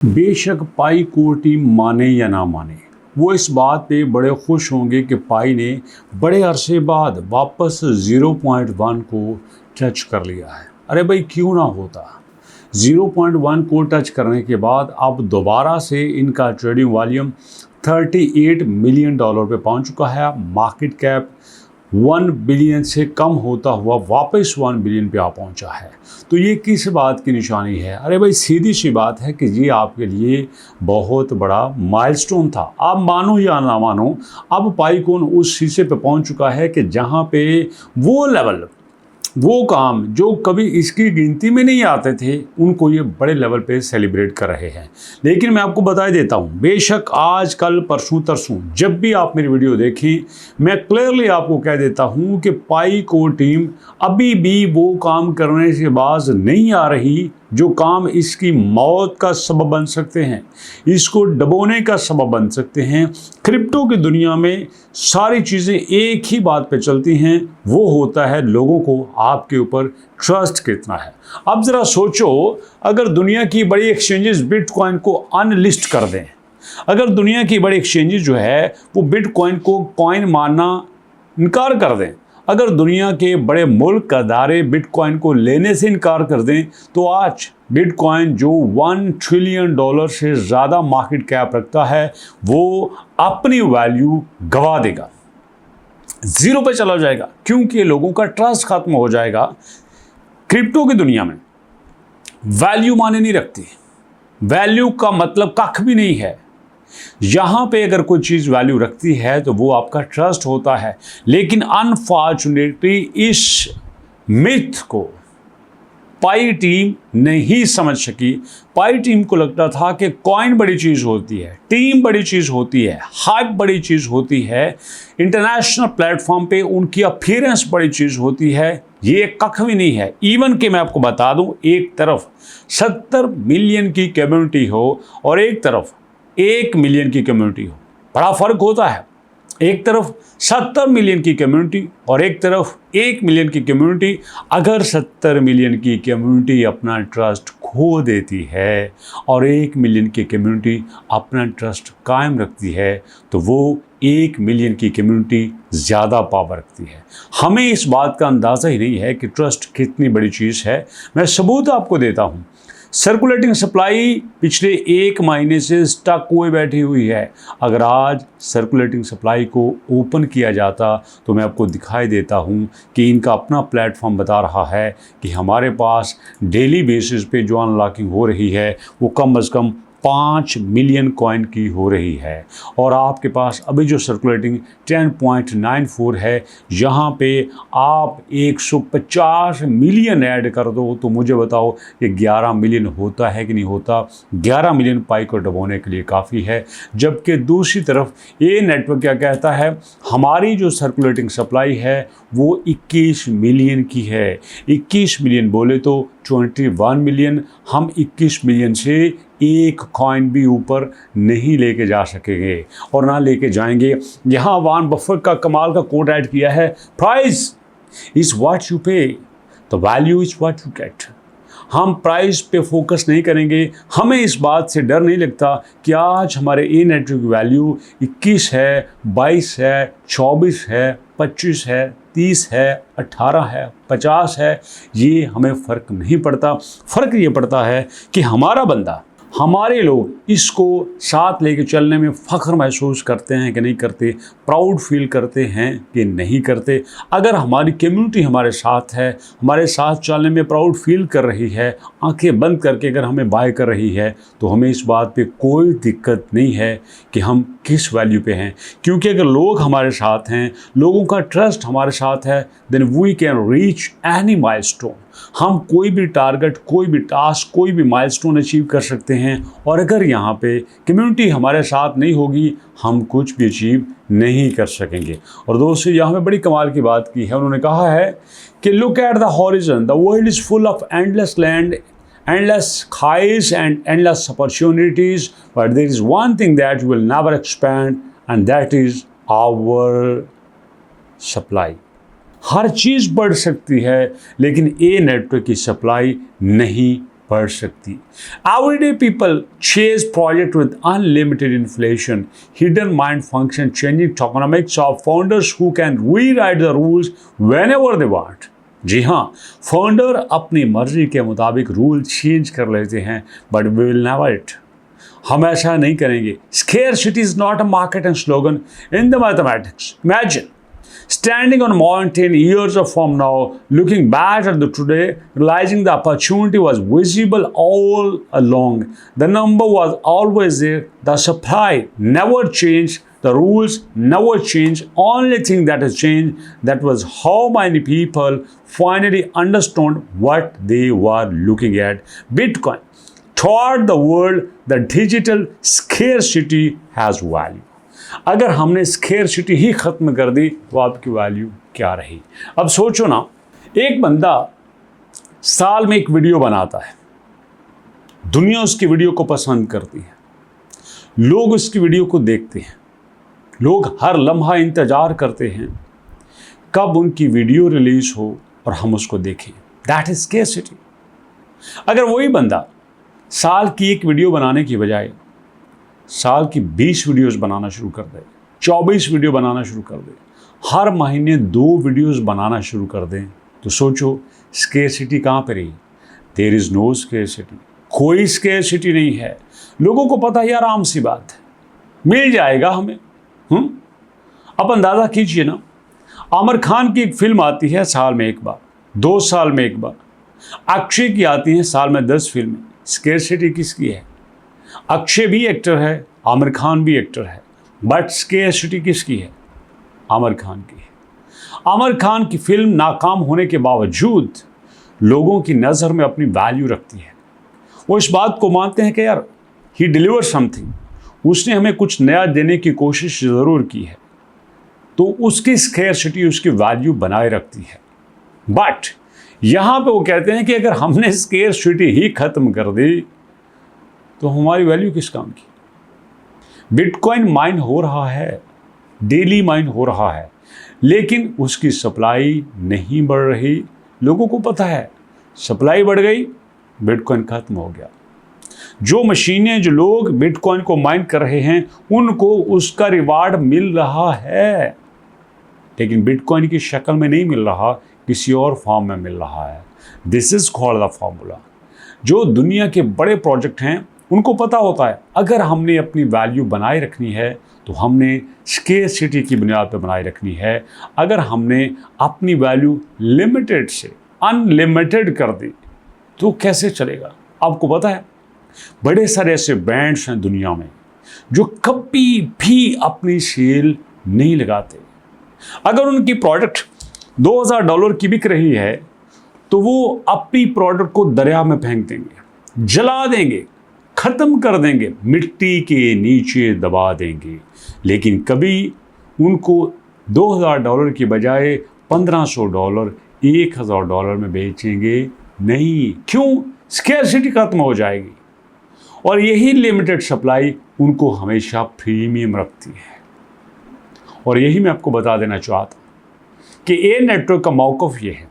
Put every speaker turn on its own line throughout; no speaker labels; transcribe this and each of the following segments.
बेशक पाई को टीम माने या ना माने, वो इस बात पे बड़े खुश होंगे कि पाई ने बड़े अरसे बाद वापस 0.1 को टच कर लिया है। अरे भाई क्यों ना होता। 0.1 को टच करने के बाद अब दोबारा से इनका ट्रेडिंग वॉल्यूम $38 मिलियन पे पहुंच चुका है। मार्केट कैप 1 बिलियन से कम होता हुआ वापस 1 बिलियन पे आ पहुंचा है। तो ये किस बात की निशानी है? अरे भाई सीधी सी बात है कि ये आपके लिए बहुत बड़ा माइलस्टोन था। आप मानो या ना मानो, अब पाईकॉन उस शीशे पे पहुंच चुका है कि जहां पे वो लेवल, वो काम जो कभी इसकी गिनती में नहीं आते थे, उनको ये बड़े लेवल पे सेलिब्रेट कर रहे हैं। लेकिन मैं आपको बता देता हूँ, बेशक आज कल परसों तरसों जब भी आप मेरी वीडियो देखें, मैं क्लियरली आपको कह देता हूँ कि पाई को टीम अभी भी वो काम करने से बाज नहीं आ रही जो काम इसकी मौत का सबब बन सकते हैं, इसको डबोने का सबब बन सकते हैं। क्रिप्टो की दुनिया में सारी चीज़ें एक ही बात पे चलती हैं, वो होता है लोगों को आपके ऊपर ट्रस्ट कितना है। अब ज़रा सोचो, अगर दुनिया की बड़ी एक्सचेंजेस बिटकॉइन को अनलिस्ट कर दें, अगर दुनिया की बड़ी एक्सचेंजेस जो है वो बिटकॉइन को कॉइन मानना इनकार कर दें, अगर दुनिया के बड़े मुल्क का अदारे बिटकॉइन को लेने से इनकार कर दें, तो आज बिटकॉइन जो $1 ट्रिलियन से ज़्यादा मार्केट कैप रखता है, वो अपनी वैल्यू गवा देगा, ज़ीरो पे चला जाएगा, क्योंकि लोगों का ट्रस्ट खत्म हो जाएगा। क्रिप्टो की दुनिया में वैल्यू माने नहीं रखती, वैल्यू का मतलब कख भी नहीं है। यहाँ पे अगर कोई चीज़ वैल्यू रखती है तो वो आपका ट्रस्ट होता है। लेकिन अनफॉर्चुनेटली इस मिथ को पाई टीम नहीं समझ सकी। पाई टीम को लगता था कि कॉइन बड़ी चीज़ होती है, टीम बड़ी चीज़ होती है, हाइप बड़ी चीज़ होती है, इंटरनेशनल प्लेटफॉर्म पे उनकी अपीयरेंस बड़ी चीज़ होती है। ये कख भी नहीं है। इवन कि मैं आपको बता दूं, एक तरफ 70 मिलियन की कम्युनिटी हो और एक तरफ 1 मिलियन की कम्युनिटी हो, बड़ा फ़र्क होता है। एक तरफ 70 मिलियन की कम्युनिटी और एक तरफ 1 मिलियन की कम्युनिटी। अगर 70 मिलियन की कम्युनिटी अपना ट्रस्ट खो देती है और 1 मिलियन की कम्युनिटी अपना ट्रस्ट कायम रखती है, तो वो 1 मिलियन की कम्युनिटी ज़्यादा पावर रखती है। हमें इस बात का अंदाज़ा ही नहीं है कि ट्रस्ट कितनी बड़ी चीज़ है। मैं सबूत आपको देता हूँ। सर्कुलेटिंग सप्लाई पिछले 1 महीने से स्टक हुए बैठी हुई है। अगर आज सर्कुलेटिंग सप्लाई को ओपन किया जाता तो मैं आपको दिखाई देता हूँ कि इनका अपना प्लेटफॉर्म बता रहा है कि हमारे पास डेली बेसिस पे जो अनलॉकिंग हो रही है वो कम से कम 5 मिलियन कॉइन की हो रही है। और आपके पास अभी जो सर्कुलेटिंग 10.94 है, यहाँ पे आप 150 मिलियन ऐड कर दो तो मुझे बताओ ये 11 मिलियन होता है कि नहीं होता। 11 मिलियन पाई को डबोने के लिए काफ़ी है। जबकि दूसरी तरफ ये नेटवर्क क्या कहता है, हमारी जो सर्कुलेटिंग सप्लाई है वो 21 मिलियन की है। 21 मिलियन बोले तो 21 मिलियन, हम 21 मिलियन से एक कॉइन भी ऊपर नहीं लेके जा सकेंगे और ना लेके जाएंगे। यहाँ वॉरेन बफेट का कमाल का कोट ऐड किया है, प्राइस इज़ व्हाट यू पे, the value is what you get. हम प्राइस पे फोकस नहीं करेंगे। हमें इस बात से डर नहीं लगता कि आज हमारे ए नेटवर्क की वैल्यू 21 है, 22 है, 24 है, 25 है, 30 है, 18 है, 50 है, ये हमें फ़र्क नहीं पड़ता। फ़र्क ये पड़ता है कि हमारा बंदा, हमारे लोग इसको साथ लेके चलने में फ़ख्र महसूस करते हैं कि नहीं करते, प्राउड फील करते हैं कि नहीं करते। अगर हमारी कम्युनिटी हमारे साथ है, हमारे साथ चलने में प्राउड फील कर रही है, आंखें बंद करके अगर हमें बाय कर रही है, तो हमें इस बात पे कोई दिक्कत नहीं है कि हम किस वैल्यू पे हैं। क्योंकि अगर लोग हमारे साथ हैं, लोगों का ट्रस्ट हमारे साथ है, then we can reach any milestone. हम कोई भी टारगेट, कोई भी टास्क, कोई भी माइलस्टोन अचीव कर सकते हैं। और अगर यहाँ पे कम्युनिटी हमारे साथ नहीं होगी, हम कुछ भी अचीव नहीं कर सकेंगे। और दोस्तों यहाँ पे बड़ी कमाल की बात की है, उन्होंने कहा है कि look at the horizon, the world is full of endless land, endless skies and endless opportunities, but there is one thing that will never expand, and that is our supply. हर चीज़ बढ़ सकती है लेकिन ए नेटवर्क की supply नहीं बढ़ सकती। Everyday people chase project with unlimited inflation, hidden mind function, changing tokenomics of founders who can rewrite the rules whenever they want. जी हाँ, founder अपनी मर्जी के मुताबिक रूल चेंज कर लेते हैं, but we will never it. हम ऐसा नहीं करेंगे। Scarcity is not a marketing slogan in the mathematics. Imagine standing on a mountain years from now, looking back at the today, realizing the opportunity was visible all along. The number was always there. The supply never changed. The rules never changed. Only thing that has changed, that was how many people finally understood what they were looking at. Bitcoin taught the world that digital scarcity has value. अगर हमने scarcity ही ख़त्म कर दी तो आपकी value क्या रही। अब सोचो ना, एक बंदा साल में एक वीडियो बनाता है, दुनिया उसकी वीडियो को पसंद करती है, लोग उसकी वीडियो को देखते हैं, लोग हर लम्हा इंतज़ार करते हैं कब उनकी वीडियो रिलीज़ हो और हम उसको देखें। That is scarcity. अगर वही बंदा साल की एक वीडियो बनाने की बजाय साल की 20 वीडियोस बनाना शुरू कर दे, 24 वीडियो बनाना शुरू कर दे, हर महीने 2 वीडियोस बनाना शुरू कर दें, तो सोचो स्केर्सिटी कहाँ पर रही। There is no scarcity. कोई स्केर्सिटी नहीं है। लोगों को पता है यार, आम सी बात है, मिल जाएगा हमें। अब अंदाज़ा कीजिए ना, आमिर खान की एक फिल्म आती है साल में एक बार, 2 साल में एक बार। अक्षय की आती है साल में 10 फिल्में। स्केर्सिटी किसकी है? अक्षय भी एक्टर है, आमिर खान भी एक्टर है, बट स्केर्सिटी किसकी है? आमिर खान की है। आमिर खान की फिल्म नाकाम होने के बावजूद लोगों की नज़र में अपनी वैल्यू रखती है। वो इस बात को मानते हैं कि यार ही डिलीवर समथिंग, उसने हमें कुछ नया देने की कोशिश ज़रूर की है, तो उसकी स्केर्सिटी उसकी वैल्यू बनाए रखती है। बट यहाँ पे वो कहते हैं कि अगर हमने स्केर्सिटी ही ख़त्म कर दी तो हमारी वैल्यू किस काम की। बिटकॉइन माइन हो रहा है, डेली माइन हो रहा है, लेकिन उसकी सप्लाई नहीं बढ़ रही। लोगों को पता है सप्लाई बढ़ गई, बिटकॉइन खत्म हो गया। जो मशीनें, जो लोग बिटकॉइन को माइन कर रहे हैं, उनको उसका रिवार्ड मिल रहा है, लेकिन बिटकॉइन की शक्ल में नहीं मिल रहा, किसी और फॉर्म में मिल रहा है। This is called the formula. जो दुनिया के बड़े प्रोजेक्ट हैं उनको पता होता है अगर हमने अपनी वैल्यू बनाए रखनी है तो हमने स्केर्सिटी की बुनियाद पर बनाए रखनी है। अगर हमने अपनी वैल्यू लिमिटेड से अनलिमिटेड कर दी तो कैसे चलेगा। आपको पता है बड़े सारे ऐसे ब्रांड्स हैं दुनिया में जो कभी भी अपनी सेल नहीं लगाते। अगर उनकी प्रोडक्ट $2000 की बिक रही है तो वो अपनी प्रोडक्ट को दरिया में फेंक देंगे, जला देंगे, ख़त्म कर देंगे, मिट्टी के नीचे दबा देंगे, लेकिन कभी उनको $2000 की बजाय $1500, $1000 में बेचेंगे नहीं। क्यों? स्केर्सिटी खत्म हो जाएगी। और यही लिमिटेड सप्लाई उनको हमेशा प्रीमियम रखती है। और यही मैं आपको बता देना चाहता हूँ कि ए नेटवर्क का मौक़िफ़ ये है,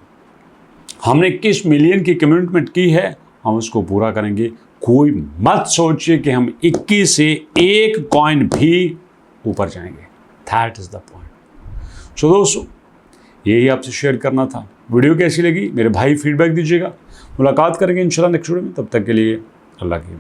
हमने किस मिलियन की कमिटमेंट की है, हम उसको पूरा करेंगे। कोई मत सोचिए कि हम 21 से 1 कॉइन भी ऊपर जाएंगे। That is the point. So दोस्तों, यही आपसे शेयर करना था। वीडियो कैसी लगी मेरे भाई फीडबैक दीजिएगा। मुलाकात करेंगे इंशाल्लाह नेक्स्ट वीडियो में। तब तक के लिए अल्लाह की